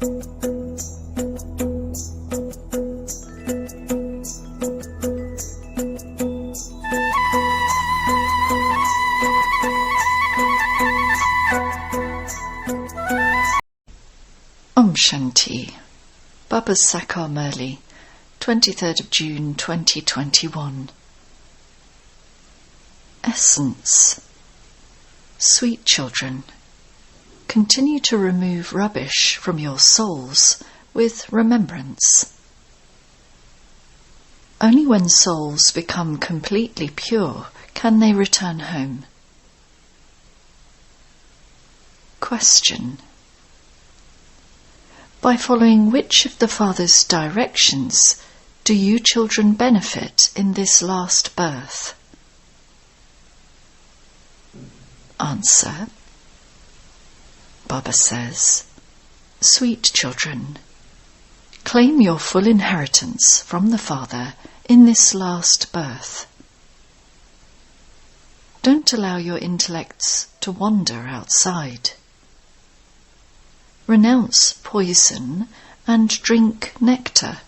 Om Shanti. Baba's Saakar Murali, 23rd of June 2021. Essence. Sweet children, continue to remove rubbish from your souls with remembrance. Only when souls become completely pure can they return home. Question. By following which of the Father's directions do you children benefit in this last birth? Answer. Baba says, sweet children, claim your full inheritance from the Father in this last birth. Don't allow your intellects to wander outside. Renounce poison and drink nectar.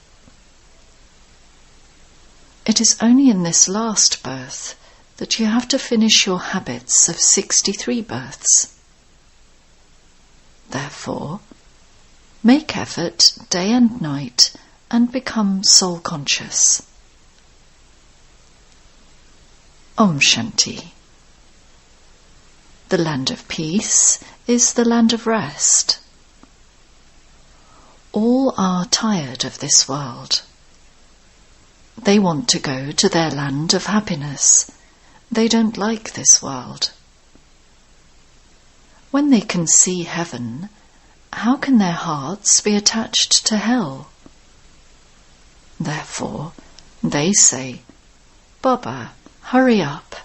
It is only in this last birth that you have to finish your habits of 63 births. Therefore, make effort day and night and become soul conscious. Om Shanti. The land of peace is the land of rest. All are tired of this world. They want to go to their land of happiness. They don't like this world. When they can see heaven, how can their hearts be attached to hell? Therefore, they say, Baba, hurry up.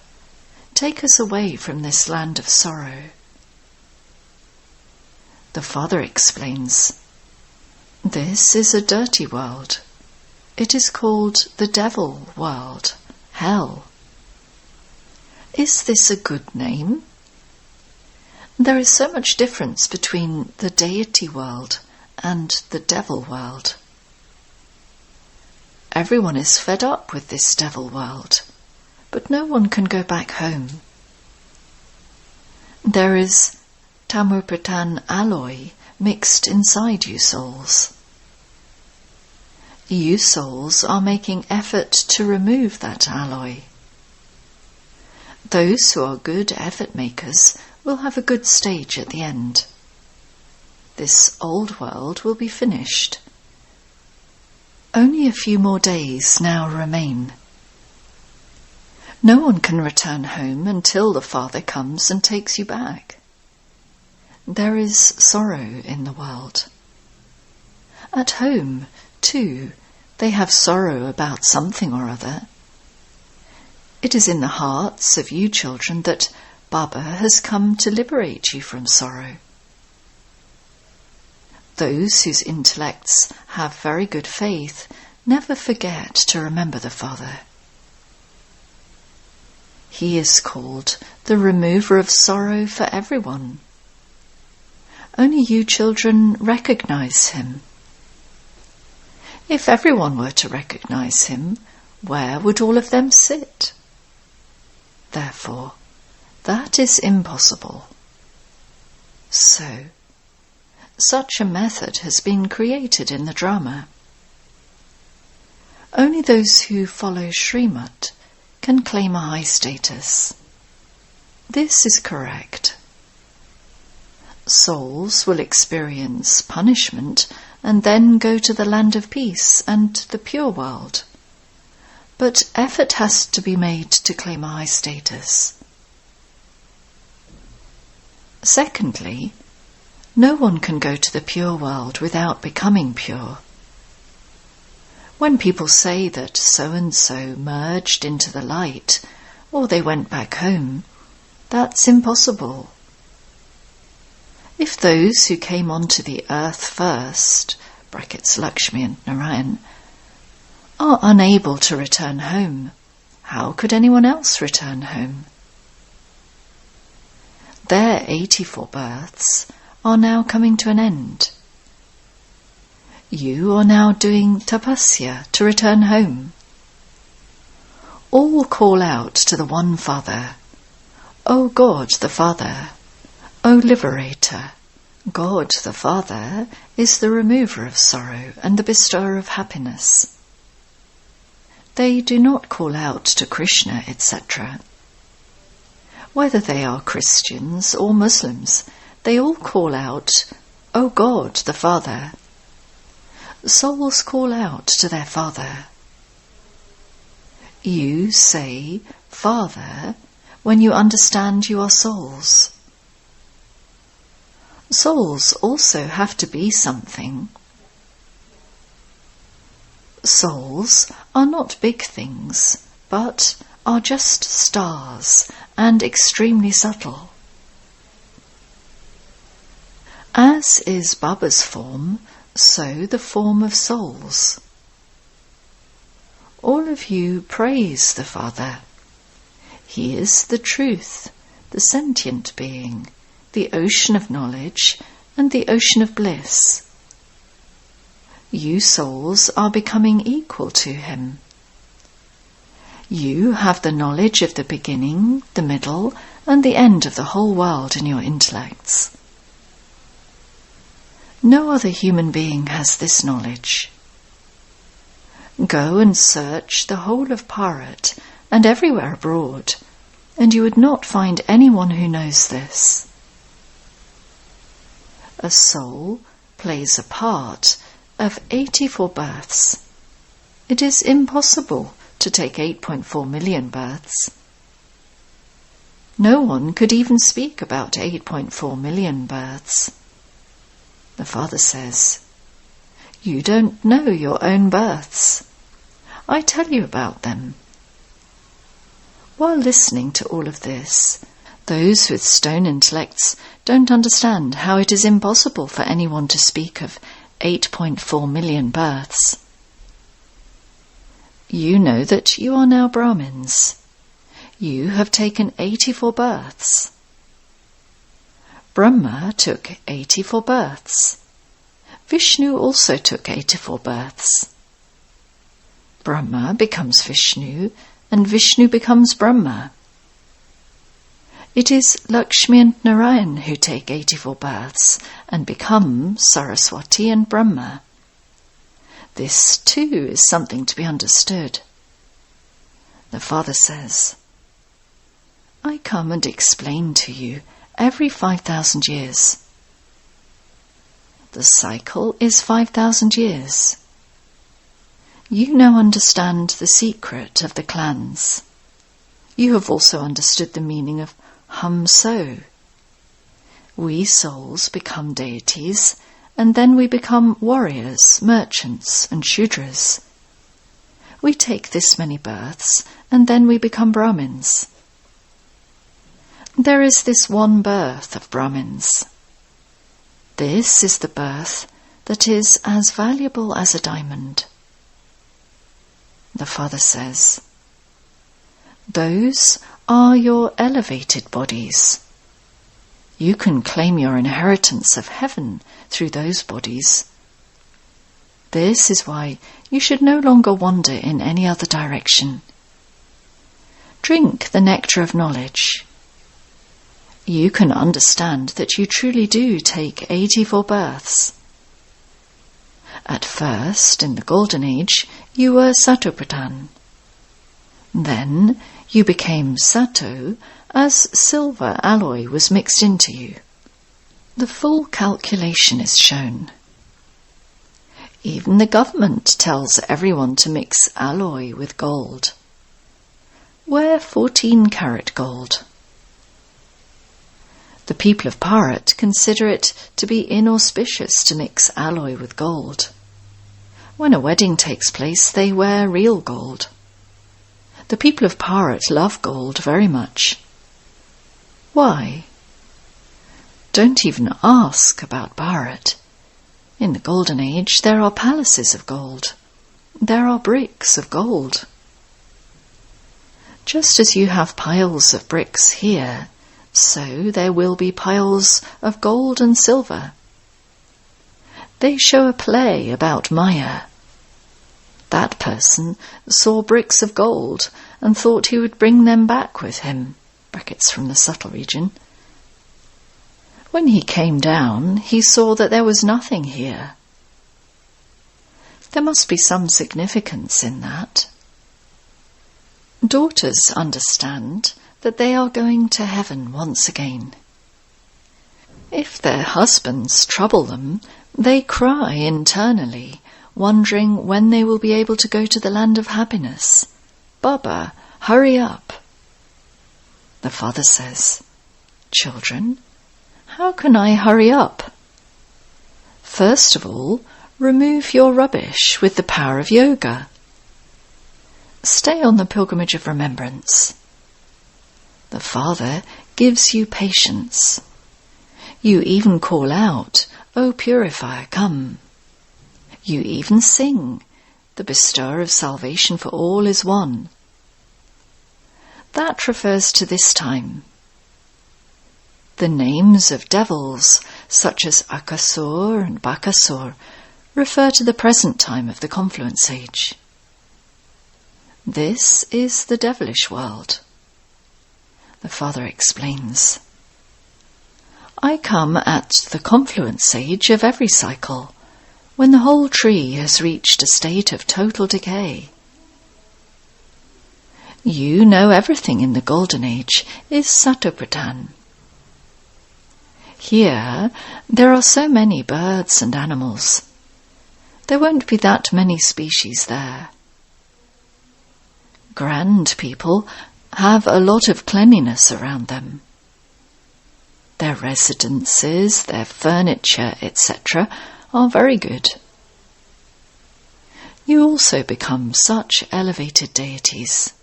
Take us away from this land of sorrow. The Father explains, this is a dirty world. It is called the devil world, hell. Is this a good name? There is so much difference between the deity world and the devil world. Everyone is fed up with this devil world, but no one can go back home. There is tamurpatan alloy mixed inside you souls. You souls are making effort to remove that alloy. Those who are good effort makers will have a good stage at the end. This old world will be finished. Only a few more days now remain. No one can return home until the Father comes and takes you back. There is sorrow in the world. At home, too, they have sorrow about something or other. It is in the hearts of you children that Baba has come to liberate you from sorrow. Those whose intellects have very good faith never forget to remember the Father. He is called the remover of sorrow for everyone. Only you children recognize him. If everyone were to recognize him, where would all of them sit? Therefore, that is impossible. So, such a method has been created in the drama. Only those who follow Srimad can claim a high status. This is correct. Souls will experience punishment and then go to the land of peace and the pure world. But effort has to be made to claim a high status. Secondly, no one can go to the pure world without becoming pure. When people say that so-and-so merged into the light, or they went back home, that's impossible. If those who came onto the earth first, brackets Lakshmi and Narayan, are unable to return home, how could anyone else return home? Their 84 births are now coming to an end. You are now doing tapasya to return home. All call out to the one Father, O God the Father, O Liberator. God the Father is the remover of sorrow and the bestower of happiness. They do not call out to Krishna, etc. Whether they are Christians or Muslims, they all call out, O God the Father. Souls call out to their Father. You say, Father, when you understand you are souls. Souls also have to be something. Souls are not big things, but are just stars and extremely subtle. As is Baba's form, so the form of souls. All of you praise the Father. He is the truth, the sentient being, the ocean of knowledge and the ocean of bliss. You souls are becoming equal to him. You have the knowledge of the beginning, the middle and the end of the whole world in your intellects. No other human being has this knowledge. Go and search the whole of Bharat and everywhere abroad, and you would not find anyone who knows this. A soul plays a part of 84 births. It is impossible to take 8.4 million births. No one could even speak about 8.4 million births. The Father says, You don't know your own births. I tell you about them. While listening to all of this, those with stone intellects don't understand how it is impossible for anyone to speak of 8.4 million births. You know that you are now Brahmins. You have taken 84 births. Brahma took 84 births. Vishnu also took 84 births. Brahma becomes Vishnu, and Vishnu becomes Brahma. It is Lakshmi and Narayan who take 84 births and become Saraswati and Brahma. This too is something to be understood. The Father says, I come and explain to you every 5,000 years. The cycle is 5,000 years. You now understand the secret of the clans. You have also understood the meaning of hum so. We souls become deities, and then we become warriors, merchants, and Shudras. We take this many births, and then we become Brahmins. There is this one birth of Brahmins. This is the birth that is as valuable as a diamond. The Father says, Those are your elevated bodies. You can claim your inheritance of heaven through those bodies. This is why you should no longer wander in any other direction. Drink the nectar of knowledge. You can understand that you truly do take 84 births. At first, in the Golden Age, you were Satopradhan. Then you became Sato as silver alloy was mixed into you. The full calculation is shown. Even the government tells everyone to mix alloy with gold. Wear 14-carat gold. The people of Bharat consider it to be inauspicious to mix alloy with gold. When a wedding takes place, they wear real gold. The people of Bharat love gold very much. Why? Don't even ask about Bharat. In the Golden Age, there are palaces of gold. There are bricks of gold. Just as you have piles of bricks here, so there will be piles of gold and silver. They show a play about Maya. That person saw bricks of gold and thought he would bring them back with him, brackets from the subtle region. When he came down, he saw that there was nothing here. There must be some significance in that. Daughters understand that they are going to heaven once again. If their husbands trouble them, they cry internally, wondering when they will be able to go to the land of happiness. Baba, hurry up. The father says, "Children, how can I hurry up? First of all, remove your rubbish with the power of yoga. Stay on the pilgrimage of remembrance. The Father gives you patience. You even call out, 'O purifier, come.' You even sing, 'The bestower of salvation for all is one.' That refers to this time. The names of devils, such as Akasur and Bakasur, refer to the present time of the confluence age. This is the devilish world." The father explains, "I come at the confluence age of every cycle, when the whole tree has reached a state of total decay. You know everything in the golden age is Satopradhan. Here there are so many birds and animals. There won't be that many species there. Grand people have a lot of cleanliness around them. Their residences, their furniture, etc. are very good. You also become such elevated deities.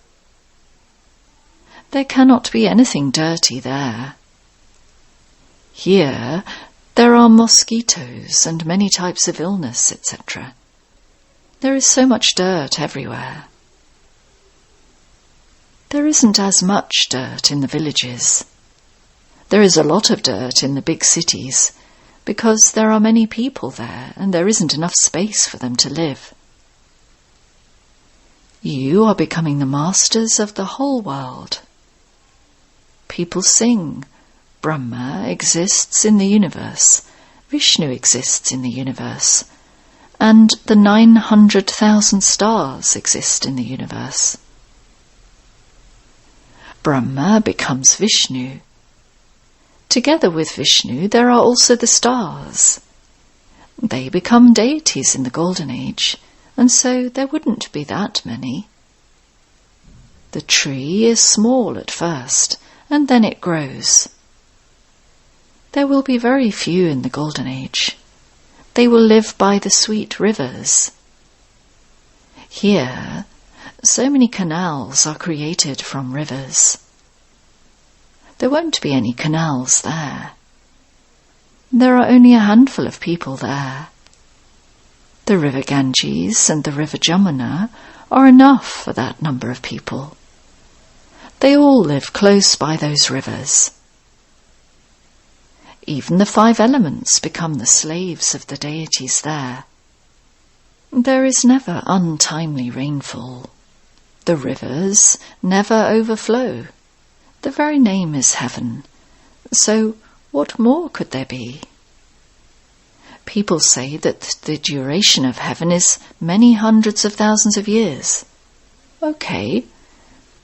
There cannot be anything dirty there. Here there are mosquitoes and many types of illness, etc. There is so much dirt everywhere. There isn't as much dirt in the villages. There is a lot of dirt in the big cities, because there are many people there and there isn't enough space for them to live. You are becoming the masters of the whole world. People sing, Brahma exists in the universe, Vishnu exists in the universe, and the 900,000 stars exist in the universe. Brahma becomes Vishnu. Together with Vishnu there are also the stars. They become deities in the Golden Age, and so there wouldn't be that many. The tree is small at first, and then it grows. There will be very few in the Golden Age. They will live by the sweet rivers. Here, so many canals are created from rivers. There won't be any canals there. There are only a handful of people there. The river Ganges and the river Jamuna are enough for that number of people. They all live close by those rivers. Even the 5 elements become the slaves of the deities there. There is never untimely rainfall. The rivers never overflow. The very name is heaven. So what more could there be? People say that the duration of heaven is many hundreds of thousands of years. Okay,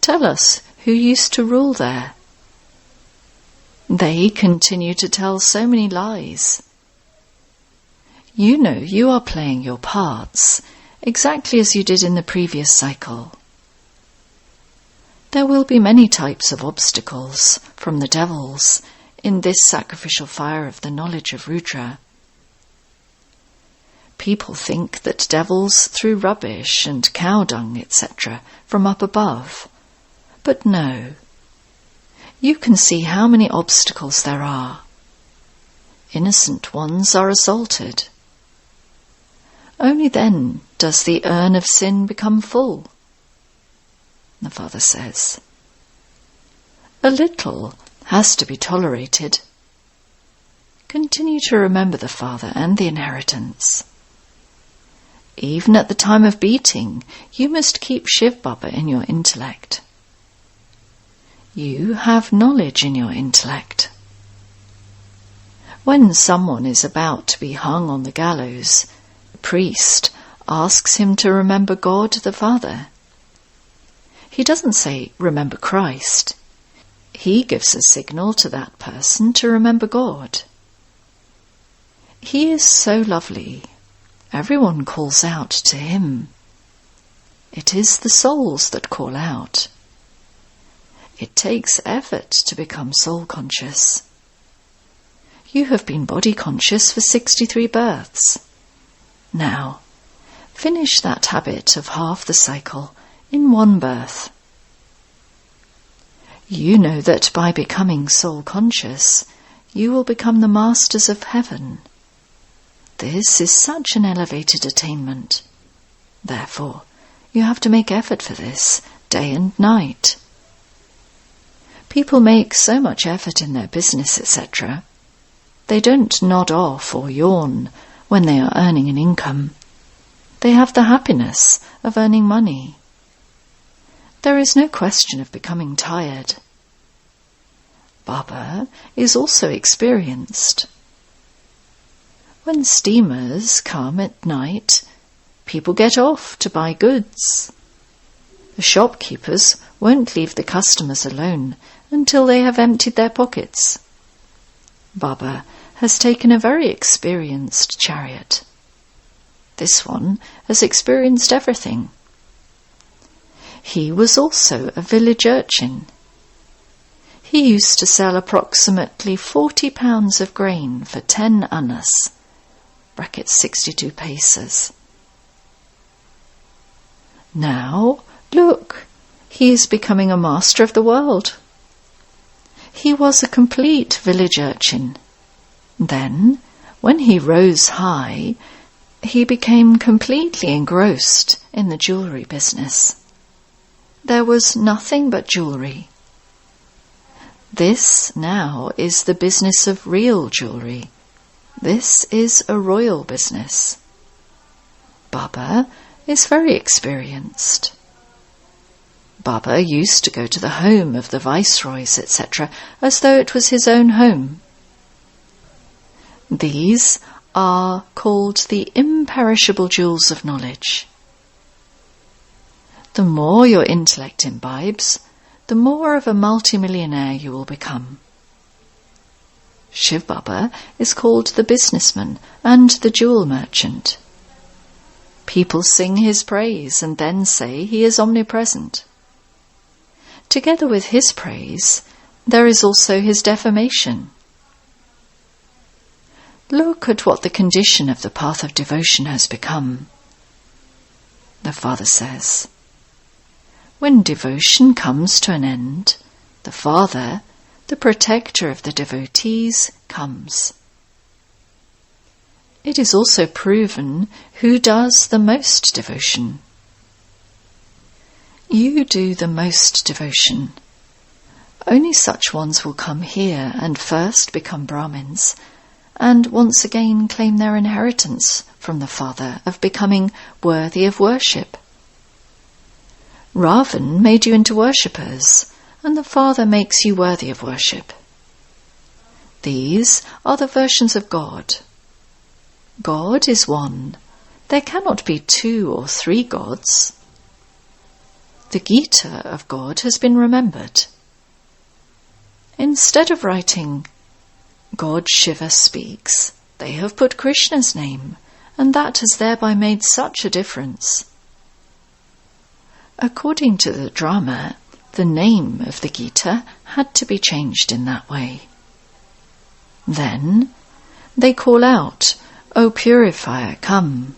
tell us who used to rule there. They continue to tell so many lies. You know you are playing your parts, exactly as you did in the previous cycle. There will be many types of obstacles from the devils in this sacrificial fire of the knowledge of Rudra. People think that devils threw rubbish and cow dung, etc. from up above. But no. You can see how many obstacles there are. Innocent ones are assaulted. Only then does the urn of sin become full. The father says, a little has to be tolerated. continue to remember the father and the inheritance. Even at the time of beating, you must keep Shiv Baba in your intellect. You have knowledge in your intellect. When someone is about to be hung on the gallows, the priest asks him to remember God the Father. He doesn't say, remember Christ. He gives a signal to that person to remember God. He is so lovely. Everyone calls out to him. It is the souls that call out. It takes effort to become soul conscious. You have been body conscious for 63 births. Now, finish that habit of half the cycle in one birth. You know that by becoming soul conscious, you will become the masters of heaven. This is such an elevated attainment. Therefore, you have to make effort for this, day and night. People make so much effort in their business, etc. They don't nod off or yawn when they are earning an income. They have the happiness of earning money. There is no question of becoming tired. Baba is also experienced. When steamers come at night, people get off to buy goods. The shopkeepers won't leave the customers alone until they have emptied their pockets. Baba has taken a very experienced chariot. This one has experienced everything. He was also a village urchin. He used to sell approximately 40 pounds of grain for 10 annas, brackets 62 paces. Now, look, he is becoming a master of the world. He was a complete village urchin. Then, when he rose high, he became completely engrossed in the jewellery business. There was nothing but jewellery. This now is the business of real jewellery. This is a royal business. Baba is very experienced. Baba used to go to the home of the viceroys, etc., as though it was his own home. These are called the imperishable jewels of knowledge. The more your intellect imbibes, the more of a multimillionaire you will become. Shiv Baba is called the businessman and the jewel merchant. People sing his praise and then say he is omnipresent. Together with his praise, there is also his defamation. Look at what the condition of the path of devotion has become. The Father says, when devotion comes to an end, the Father, the protector of the devotees, comes. It is also proven who does the most devotion. You do the most devotion. Only such ones will come here and first become Brahmins, and once again claim their inheritance from the Father of becoming worthy of worship. Ravan made you into worshippers, and the Father makes you worthy of worship. These are the versions of God. God is one. There cannot be 2 or 3 gods. The Gita of God has been remembered. Instead of writing, God Shiva speaks, they have put Krishna's name, and that has thereby made such a difference. According to the drama, the name of the Gita had to be changed in that way. Then they call out, O purifier, come.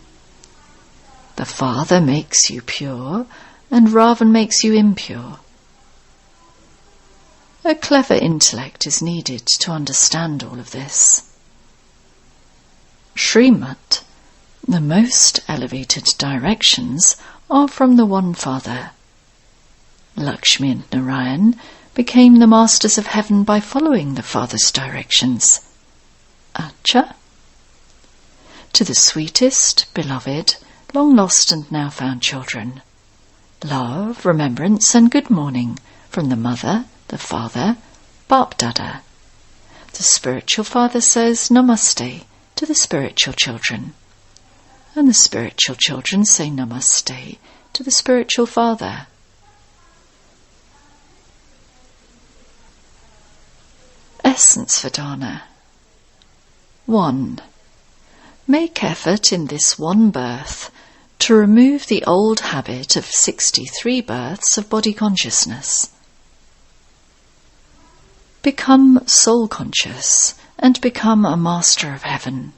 The Father makes you pure, and Ravan makes you impure. A clever intellect is needed to understand all of this. Srimad, the most elevated directions, are from the One Father. Lakshmi and Narayan became the masters of heaven by following the Father's directions. Acha. To the sweetest, beloved, long-lost and now-found children, love, remembrance and good morning from the mother, the father, Bap Dada. The spiritual father says Namaste to the spiritual children, and the spiritual children say Namaste to the spiritual father. Essence for dana. 1. Make effort in this one birth to remove the old habit of 63 births of body consciousness. Become soul conscious and become a master of heaven.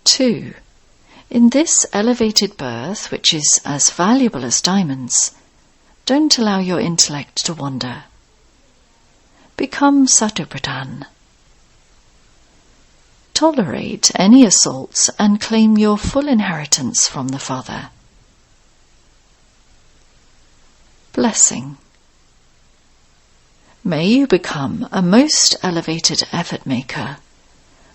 2. In this elevated birth, which is as valuable as diamonds, don't allow your intellect to wander. Become Satopradhan. Tolerate any assaults and claim your full inheritance from the Father. Blessing. May you become a most elevated effort maker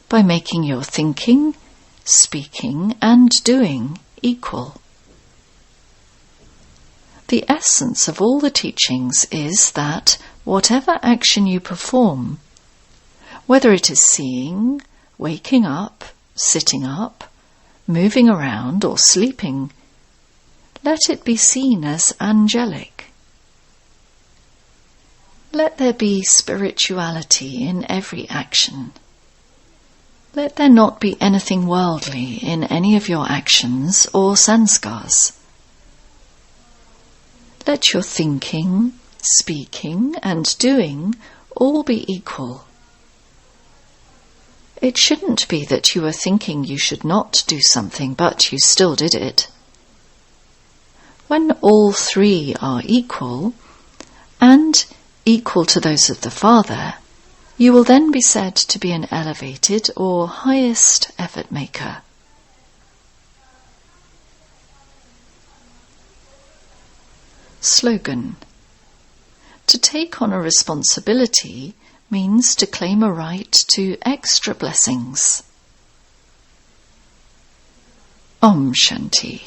by making your thinking, speaking and doing equal. The essence of all the teachings is that whatever action you perform, whether it is seeing, waking up, sitting up, moving around or sleeping, let it be seen as angelic. Let there be spirituality in every action. Let there not be anything worldly in any of your actions or sanskars. Let your thinking, speaking and doing all be equal. It shouldn't be that you are thinking you should not do something, but you still did it. When all three are equal, and equal to those of the Father, you will then be said to be an elevated or highest effort maker. Slogan. To take on a responsibility means to claim a right to extra blessings. Om Shanti.